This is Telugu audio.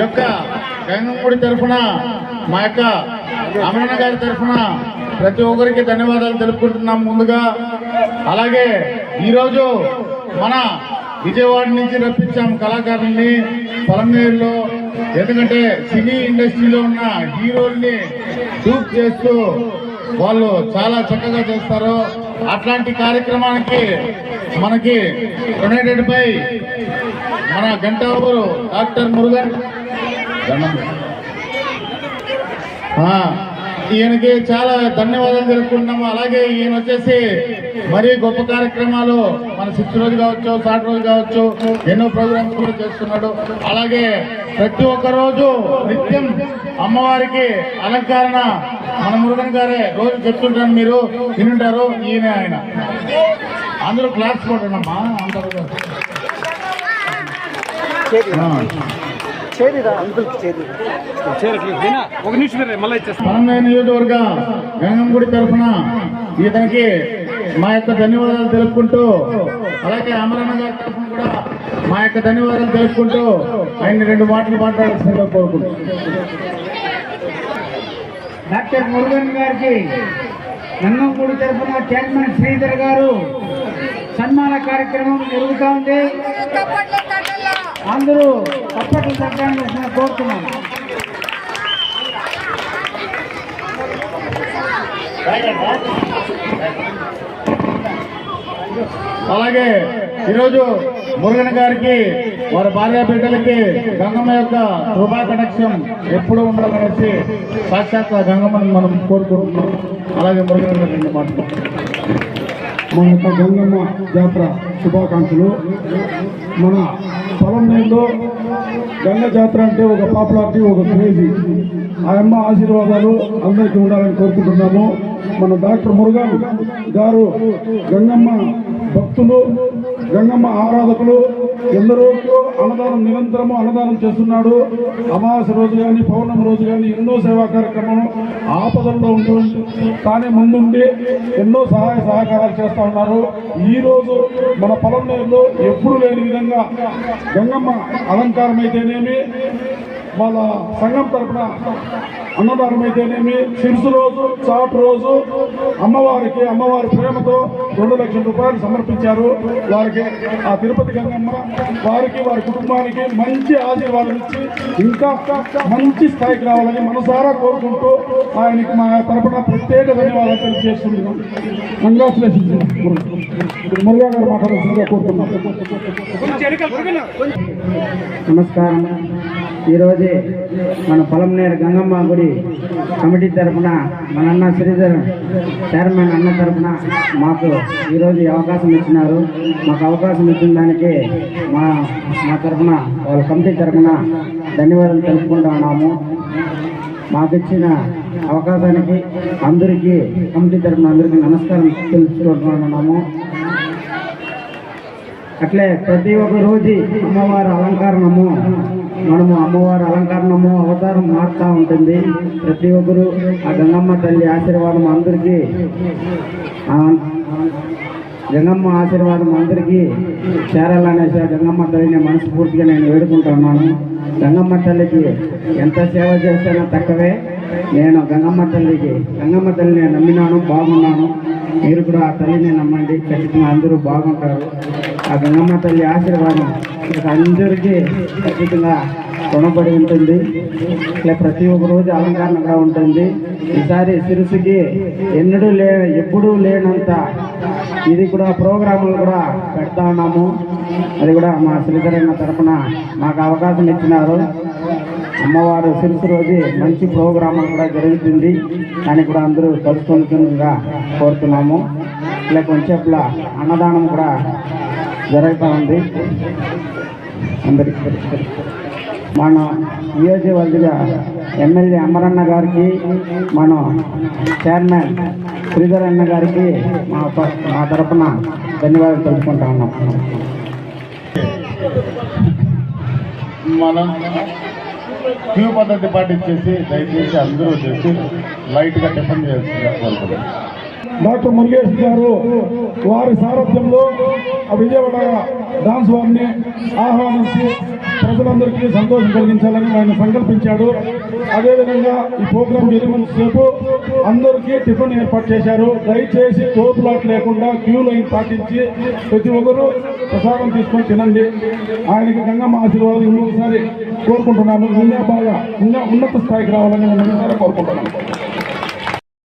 యొక్క గంగంగుడి తరఫున మా యొక్క అమరన్న గారి తరఫున ప్రతి ఒక్కరికి ధన్యవాదాలు తెలుపుకుంటున్నాం ముందుగా. అలాగే ఈరోజు మన విజయవాడ నుంచి రప్పించాం కళాకారుల్ని పొలంనేరులో. ఎందుకంటే సినీ ఇండస్ట్రీలో ఉన్న హీరోల్ని డూప్ చేస్తూ వాళ్ళు చాలా చక్కగా చేస్తారు. అట్లాంటి కార్యక్రమానికి మనకి డొనేటెడ్ బై మన గంటావూరు డాక్టర్ మురుగన్. ఈయనకి చాలా ధన్యవాదాలు తెలుపుకుంటున్నాము. అలాగే ఈయన వచ్చేసి మరీ గొప్ప కార్యక్రమాలు మన 6th రోజు కావచ్చు, 3rd రోజు కావచ్చు, ఎన్నో ప్రోగ్రామ్స్ కూడా చేస్తున్నాడు. అలాగే ప్రతి ఒక్క రోజు నిత్యం అమ్మవారికి అలంకరణ మన మురుగన్ గారే రోజు చెప్తుంటాను, మీరు వినుంటారు. ఈయన ఆయన అందరూ క్లాస్ కొట్టండమ్మా అందరూ. పొలంనేరు నియోజకవర్గ గంగంగుడి తరఫున ఇతనికి మా యొక్క ధన్యవాదాలు తెలుపుకుంటూ, అలాగే అమరన్న గారి తరఫున కూడా మా యొక్క ధన్యవాదాలు తెలుపుకుంటూ ఆయన 2 మాటలు మాట్లాడాల్సిందిగా కోరుకుంటున్నాం. డాక్టర్ మురుగన్ గారికి గంగంగుడి తరఫున చైర్మన్ శ్రీధర్ గారు సన్మాన కార్యక్రమం జరుగుతూ ఉంది. అందరూ తప్పట్లు తగ్గాల్సిన కోరుతున్నాం. అలాగే ఈరోజు మురుగన్ గారికి వారి భార్య బిడ్డలకి గంగమ్మ యొక్క కృపా కటాక్షం ఎప్పుడు ఉండాలనేసి సాక్షాత్ గంగమ్మని మనం కోరుకుంటున్నాం. అలాగే మురుగన్ గారికి మాట్లాడుతున్నాం. మన యొక్క గంగమ్మ జాతర శుభాకాంక్షలు. మన పొలంనేరులో గంగ జాతర అంటే ఒక పాపులారిటీ, ఒక క్రేజీ. ఆ అమ్మ ఆశీర్వాదాలు అందరికీ ఉండాలని కోరుకుంటున్నాము. మన డాక్టర్ మురుగన్ గారు గంగమ్మ భక్తులు, గంగమ్మ ఆరాధకులు. ఎందరో అన్నదానం, నిరంతరము అన్నదానం చేస్తున్నాడు. అమావాస్య రోజు కానీ, పౌర్ణమి రోజు కానీ ఎన్నో సేవా కార్యక్రమం ఆపదల్లో ఉంటుంది, కానీ ముందుండి ఎన్నో సహాయ సహకారాలు చేస్తూ ఉన్నారు. ఈరోజు మన పొలంనేరులో ఎప్పుడు లేని విధంగా గంగమ్మ అలంకారం అయితేనేమి, వాళ్ళ సంఘం తరఫున అన్నదానం అయితేనేమి, సిరుసు రోజు, చాట్ రోజు అమ్మవారికి అమ్మవారి ప్రేమతో 2 లక్షల రూపాయలు సమర్పించారు. వారికి ఆ తిరుపతి గంగమ్మ వారికి, వారి కుటుంబానికి మంచి ఆశీర్వాదం ఇచ్చి ఇంకా మంచి స్థాయికి రావాలని మనసారా కోరుకుంటూ ఆయనకి మా తరఫున ప్రత్యేక ధన్యవాదాలు తెలియజేస్తున్నాం. కంగ్రాచులేషన్స్. మురుగా గారు మాట్లాడాల్సిందిగా కోరుతున్నాం. నమస్కారం. ఈరోజే మన పొలంనేరు గంగమ్మ గుడి కమిటీ తరఫున మన అన్న శ్రీధర్ చైర్మన్ అన్న తరఫున మాకు ఈరోజు అవకాశం ఇచ్చినారు. మాకు అవకాశం ఇచ్చిన దానికి మా తరఫున వాళ్ళ కమిటీ తరఫున ధన్యవాదాలు తెలుపుకుంటా ఉన్నాము. మాకు ఇచ్చిన అవకాశానికి అందరికీ కమిటీ తరఫున అందరికీ నమస్కారం తెలుసుకుంటున్నాము. అట్లే ప్రతి ఒక్క రోజు అమ్మవారి అలంకరణము, మనము అమ్మవారి అలంకరణము అవతారం మారుతూ ఉంటుంది. ప్రతి ఒక్కరు ఆ గంగమ్మ తల్లి ఆశీర్వాదం అందరికీ, గంగమ్మ ఆశీర్వాదం అందరికీ చేరాలనేసి గంగమ్మ తల్లిని మనస్ఫూర్తిగా నేను వేడుకుంటున్నాను. గంగమ్మ తల్లికి ఎంత సేవ చేస్తానో తక్కువే. నేను గంగమ్మ తల్లిని నమ్మినాను, బాగున్నాను. మీరు కూడా ఆ తల్లిని నమ్మండి, ఖచ్చితంగా అందరూ బాగుంటారు. ఆ గంగమ్మ తల్లి ఆశీర్వాదం అందరికీ ఖచ్చితంగా రుణపడి ఉంటుంది. ఇట్లా ప్రతి ఒక్క రోజు అలంకరణగా ఉంటుంది. ఈసారి సిరుసుకి ఎప్పుడూ లేనంత ఇది కూడా ప్రోగ్రాములు కూడా పెడతా ఉన్నాము. అది కూడా మా శ్రీధరన్న తరఫున మాకు అవకాశం ఇచ్చినారు. అమ్మవారు సిరుసు రోజు మంచి ప్రోగ్రాములు కూడా జరుగుతుంది. దానికి కూడా అందరూ కలుసుకుంటుందిగా కోరుతున్నాము. ఇలా కొంచెంలా అన్నదానం కూడా జరుగుతూ ఉంది. అందరికీ మన నియోజకవర్గ ఎమ్మెల్యే అమరన్న గారికి, మన చైర్మన్ శ్రీధర్ అన్న గారికి మా తరఫున ధన్యవాదాలు తెలుపుకుంటా ఉన్నాం. మనం క్యూ పద్ధతి పాటించేసి దయచేసి అందరూ చేసి లైట్గా టిఫిన్ చేస్తున్నారు. డాక్టర్ మురుగేష్ గారు వారి సారథ్యంలో విజయవాడ డాన్స్ వారిని ఆహ్వానించి ప్రజలందరికీ సంతోషం కలిగించాలని ఆయన సంకల్పించాడు. అదేవిధంగా ఈ ప్రోగ్రాం జరిగినంతసేపు అందరికీ టిఫిన్ ఏర్పాటు చేశారు. దయచేసి తోపులాట్ లేకుండా క్యూ లైన్ పాటించి ప్రతి ఒక్కరూ ప్రసాదం తీసుకొని తినండి. ఆయనకి గంగమ్మ ఆశీర్వాదం ఇంకొకసారి కోరుకుంటున్నాను. ఇంకా బాగా ఇంకా ఉన్నత స్థాయికి రావాలని నేను కోరుకుంటున్నాను.